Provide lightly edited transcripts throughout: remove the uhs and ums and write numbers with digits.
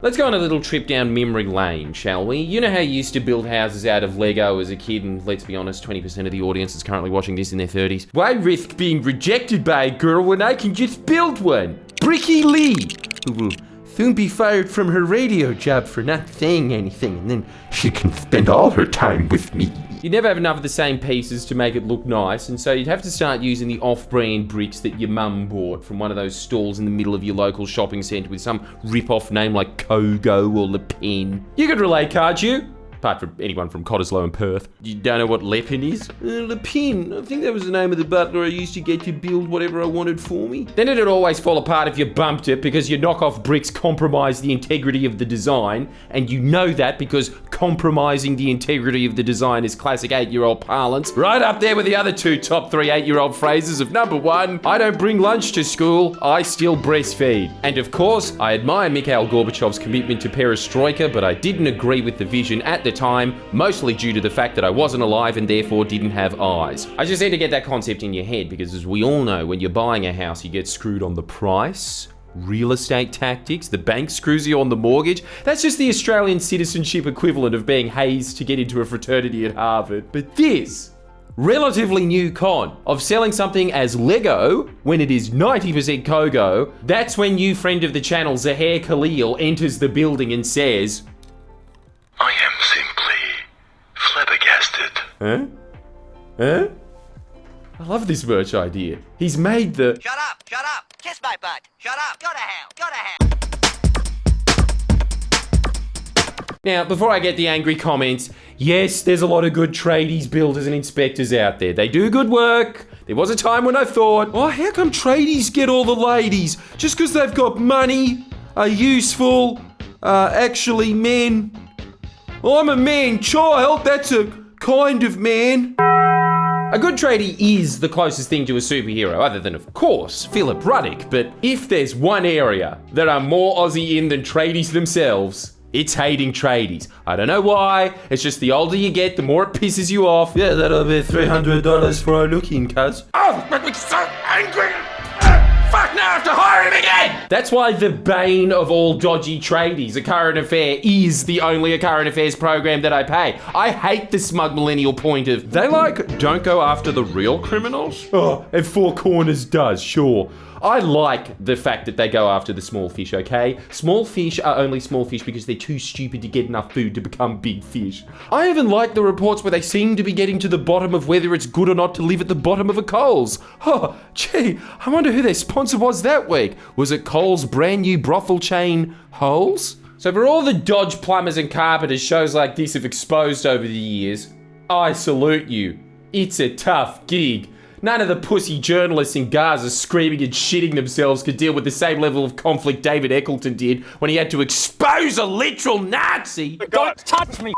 Let's go on a little trip down memory lane, shall we? You know how you used to build houses out of Lego as a kid, and let's be honest, 20% of the audience is currently watching this in their 30s. Why risk being rejected by a girl when I can just build one? Bricky Lee, who will soon be fired from her radio job for not saying anything, and then she can spend all her time with me. You'd never have enough of the same pieces to make it look nice, and so you'd have to start using the off-brand bricks that your mum bought from one of those stalls in the middle of your local shopping centre with some rip-off name like Kogo or Le Pen. You could relate, can't you? Apart from anyone from Cottesloe and Perth. You don't know what Le Pen is? Le Pen. I think that was the name of the butler I used to get to build whatever I wanted for me. Then it'd always fall apart if you bumped it because your knockoff bricks compromise the integrity of the design, and you know that because compromising the integrity of the design is classic 8-year-old parlance. Right up there with the other two top 3 8-year-old phrases of number 1, I don't bring lunch to school, I still breastfeed. And of course, I admire Mikhail Gorbachev's commitment to perestroika, but I didn't agree with the vision at the time, mostly due to the fact that I wasn't alive and therefore didn't have eyes. I just need to get that concept in your head because, as we all know, when you're buying a house, you get screwed on the price, real estate tactics, the bank screws you on the mortgage. That's just the Australian citizenship equivalent of being hazed to get into a fraternity at Harvard. But this relatively new con of selling something as Lego when it is 90% Kogo, that's when new friend of the channel, Zahir Khalil, enters the building and says, I am simply flabbergasted. Huh? I love this merch idea. He's made the Shut up, kiss my butt, shut up, go to hell. Now, before I get the angry comments, yes, there's a lot of good tradies, builders and inspectors out there. They do good work. There was a time when I thought, oh, how come tradies get all the ladies? Just because they've got money, are useful, actually men. I'm a man child, that's a kind of man. A good tradie is the closest thing to a superhero, other than, of course, Philip Ruddock. But if there's one area that I'm more Aussie in than tradies themselves, it's hating tradies. I don't know why, it's just the older you get, the more it pisses you off. Yeah, that'll be $300 for a look-in, cuz. Oh, that makes me so angry! Fuck, now I have to hire him again! That's why the bane of all dodgy tradies, A Current Affair, is the only A Current Affairs program that I pay. I hate the smug millennial point of, they don't go after the real criminals? Oh, and Four Corners does, sure. I like the fact that they go after the small fish, okay? Small fish are only small fish because they're too stupid to get enough food to become big fish. I even like the reports where they seem to be getting to the bottom of whether it's good or not to live at the bottom of a Coles. Oh, gee, I wonder who their sponsor was that week. Was it Coles' brand new brothel chain, Holes? So for all the Dodge plumbers and carpenters shows like this have exposed over the years, I salute you. It's a tough gig. None of the pussy journalists in Gaza screaming and shitting themselves could deal with the same level of conflict David Eccleston did when he had to expose a literal Nazi. Don't touch me!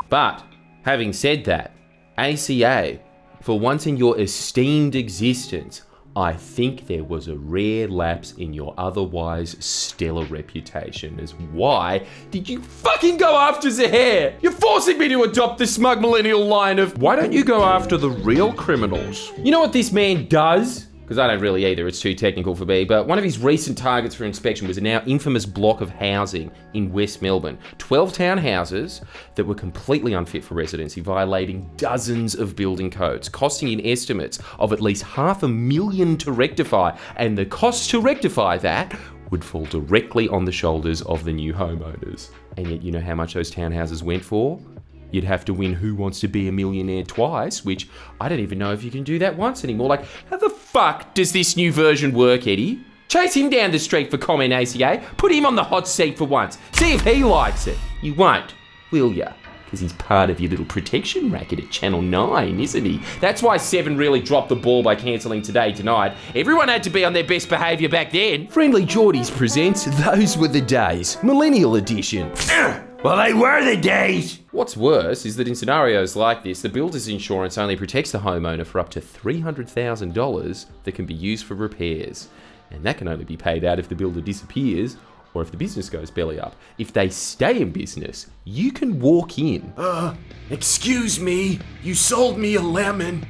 But, having said that, ACA, for once in your esteemed existence, I think there was a rare lapse in your otherwise stellar reputation as why did you fucking go after Zahir? You're forcing me to adopt the smug millennial line of, why don't you go after the real criminals? You know what this man does? Because I don't really either, it's too technical for me, but one of his recent targets for inspection was a now infamous block of housing in West Melbourne. 12 townhouses that were completely unfit for residency, violating dozens of building codes, costing in estimates of at least $500,000 to rectify, and the cost to rectify that would fall directly on the shoulders of the new homeowners. And yet you know how much those townhouses went for? You'd have to win Who Wants to Be a Millionaire twice, which I don't even know if you can do that once anymore. Like, how the fuck does this new version work, Eddie? Chase him down the street for comment, ACA. Put him on the hot seat for once. See if he likes it. You won't, will ya? Because he's part of your little protection racket at Channel 9, isn't he? That's why 7 really dropped the ball by cancelling Today Tonight. Everyone had to be on their best behaviour back then. Friendly Geordies presents Those Were the Days, Millennial Edition. Well, they were the days! What's worse is that in scenarios like this, the builder's insurance only protects the homeowner for up to $300,000 that can be used for repairs. And that can only be paid out if the builder disappears or if the business goes belly up. If they stay in business, you can walk in. Excuse me, you sold me a lemon.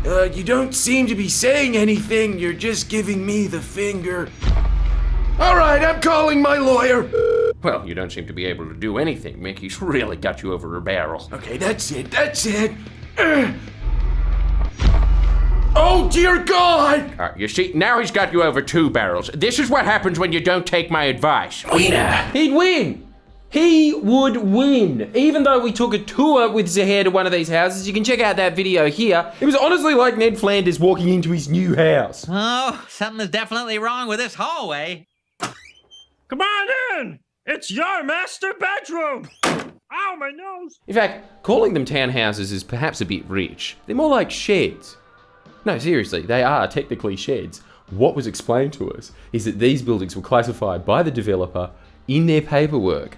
You don't seem to be saying anything, you're just giving me the finger. All right, I'm calling my lawyer. Well, you don't seem to be able to do anything. Mickey's really got you over a barrel. Okay, that's it. Oh, dear God! You see, now he's got you over 2 barrels. This is what happens when you don't take my advice. Winner. He'd win. He would win. Even though we took a tour with Zahir to one of these houses, you can check out that video here. It was honestly like Ned Flanders walking into his new house. Oh, something is definitely wrong with this hallway. Come on in! It's your master bedroom! Ow, my nose! In fact, calling them townhouses is perhaps a bit rich. They're more like sheds. No, seriously, they are technically sheds. What was explained to us is that these buildings were classified by the developer in their paperwork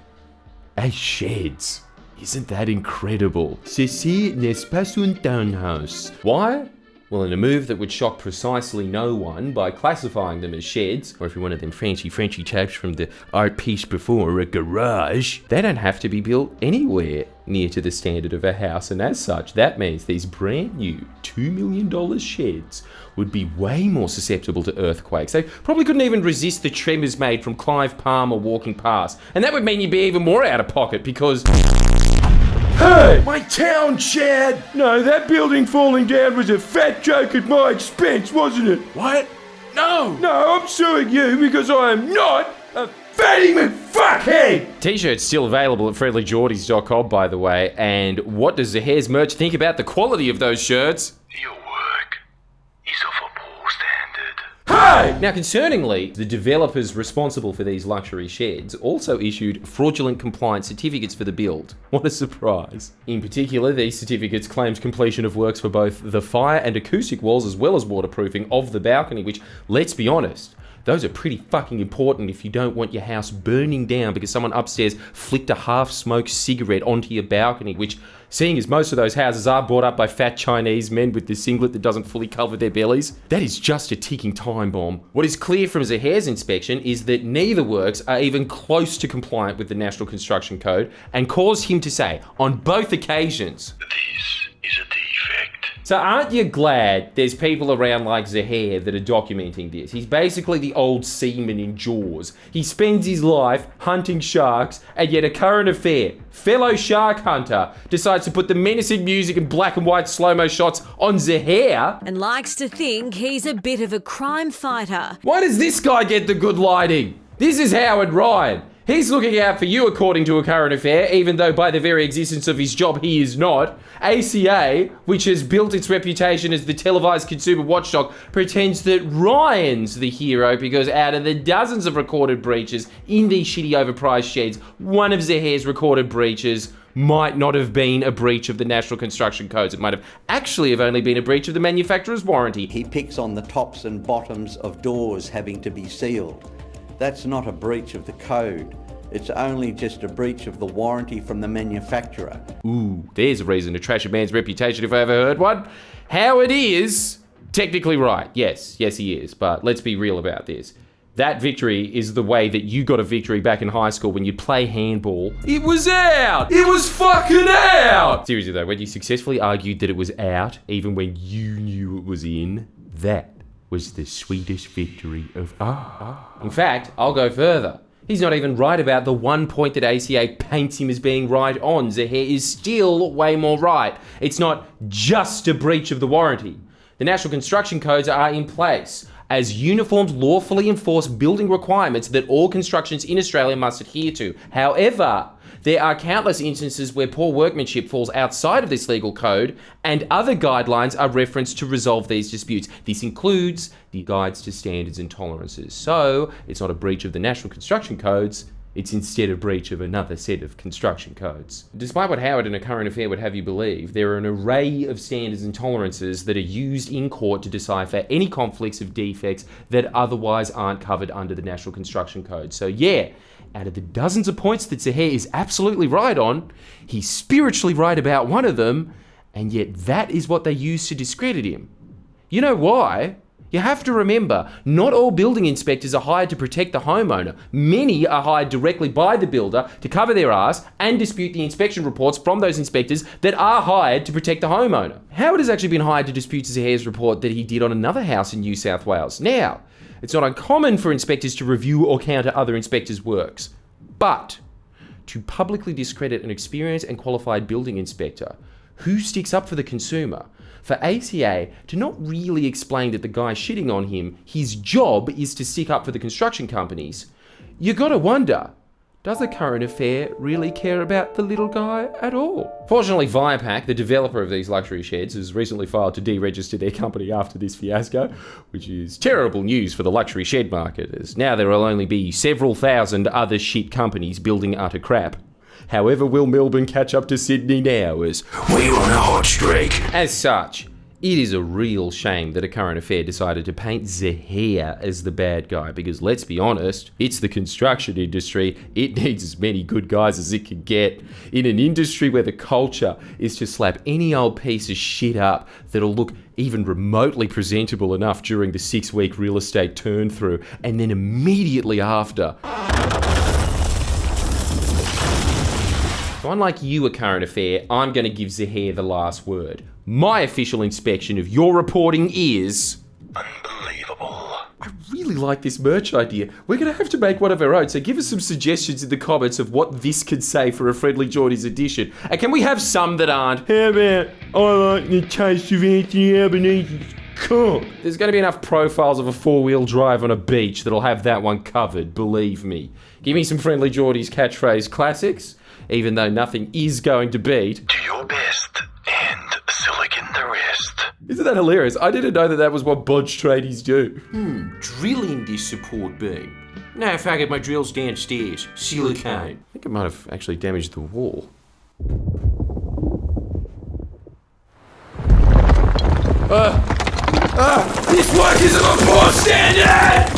as sheds. Isn't that incredible? Ceci n'est pas un townhouse. Why? Well, in a move that would shock precisely no one by classifying them as sheds, or if you're one of them fancy Frenchy chaps from the art piece before, a garage, they don't have to be built anywhere near to the standard of a house, and as such, that means these brand new $2 million sheds would be way more susceptible to earthquakes. They probably couldn't even resist the tremors made from Clive Palmer walking past, and that would mean you'd be even more out of pocket because... Hey! My town shed! No, that building falling down was a fat joke at my expense, wasn't it? What? No! No, I'm suing you because I am not a fatty McFuckhead! T-shirts still available at friendlyjordies.com, by the way. And what does Zahir's merch think about the quality of those shirts? Your work is of a poor standard. Hey! Now, concerningly, the developers responsible for these luxury sheds also issued fraudulent compliance certificates for the build. What a surprise. In particular, these certificates claimed completion of works for both the fire and acoustic walls as well as waterproofing of the balcony, which, let's be honest, those are pretty fucking important if you don't want your house burning down because someone upstairs flicked a half-smoked cigarette onto your balcony, which, seeing as most of those houses are bought up by fat Chinese men with the singlet that doesn't fully cover their bellies, that is just a ticking time bomb. What is clear from Zahir's inspection is that neither works are even close to compliant with the National Construction Code and caused him to say, on both occasions, This is a defect. so aren't you glad there's people around like Zahir that are documenting this? He's basically the old seaman in Jaws. He spends his life hunting sharks, and yet a current affair, fellow shark hunter, decides to put the menacing music and black and white slow-mo shots on Zahir. And likes to think he's a bit of a crime fighter. Why does this guy get the good lighting? This is Howard Ryan. He's looking out for you according to a current affair, even though by the very existence of his job he is not. ACA, which has built its reputation as the televised consumer watchdog, pretends that Ryan's the hero because out of the dozens of recorded breaches in these shitty overpriced sheds, one of Zahir's recorded breaches might not have been a breach of the National Construction Codes. It might have actually have only been a breach of the manufacturer's warranty. He picks on the tops and bottoms of doors having to be sealed. That's not a breach of the code. It's only just a breach of the warranty from the manufacturer. Ooh, there's a reason to trash a man's reputation if I ever heard one. Howard is technically right. Yes, he is. But let's be real about this. That victory is the way that you got a victory back in high school when you'd play handball. It was out! It was fucking out! Seriously though, when you successfully argued that it was out, even when you knew it was in, that was the sweetest victory of all. In fact, I'll go further. He's not even right about the one point that ACA paints him as being right on. Zahir is still way more right. It's not just a breach of the warranty. The National Construction Codes are in place as uniformed, lawfully enforced building requirements that all constructions in Australia must adhere to. However, there are countless instances where poor workmanship falls outside of this legal code, and other guidelines are referenced to resolve these disputes. This includes the guides to standards and tolerances. So, it's not a breach of the National Construction Codes, it's instead a breach of another set of construction codes. Despite what Howard in A Current Affair would have you believe, there are an array of standards and tolerances that are used in court to decipher any conflicts of defects that otherwise aren't covered under the National Construction Code. So yeah, out of the dozens of points that Zahir is absolutely right on, he's spiritually right about one of them, and yet that is what they use to discredit him. You know why? You have to remember, not all building inspectors are hired to protect the homeowner. Many are hired directly by the builder to cover their ass and dispute the inspection reports from those inspectors that are hired to protect the homeowner. Howard has actually been hired to dispute Zahir's report that he did on another house in New South Wales. Now, It's not uncommon for inspectors to review or counter other inspectors' works. But to publicly discredit an experienced and qualified building inspector who sticks up for the consumer, for ACA to not really explain that the guy shitting on him, his job is to stick up for the construction companies, you gotta wonder, does the current affair really care about the little guy at all? Fortunately, Viapack, the developer of these luxury sheds, has recently filed to deregister their company after this fiasco, which is terrible news for the luxury shed market, as now there will only be several thousand other shit companies building utter crap. However, will Melbourne catch up to Sydney now as We're on a hot streak. As such, it is a real shame that A Current Affair decided to paint Zahir as the bad guy, because let's be honest, it's the construction industry. It needs as many good guys as it can get. In an industry where the culture is to slap any old piece of shit up that'll look even remotely presentable enough during the 6-week real estate turn through, and then immediately after. So unlike you, A Current Affair, I'm going to give Zahir the last word. My official inspection of your reporting is... Unbelievable. I really like this merch idea. We're going to have to make one of our own, so give us some suggestions in the comments of what this could say for a Friendly Geordies edition. And can we have some that aren't? How about, I like the taste of Anthony Albanese's cock? There's going to be enough profiles of a 4-wheel drive on a beach that'll have that one covered, believe me. Give me some Friendly Geordies catchphrase classics, even though nothing is going to beat. Do your best and silicon the rest. Isn't that hilarious? I didn't know that that was what bodge tradies do. Drilling this support beam. No, faggot, my drill's downstairs. Silicone. I think it might have actually damaged the wall. This work isn't a poor standard!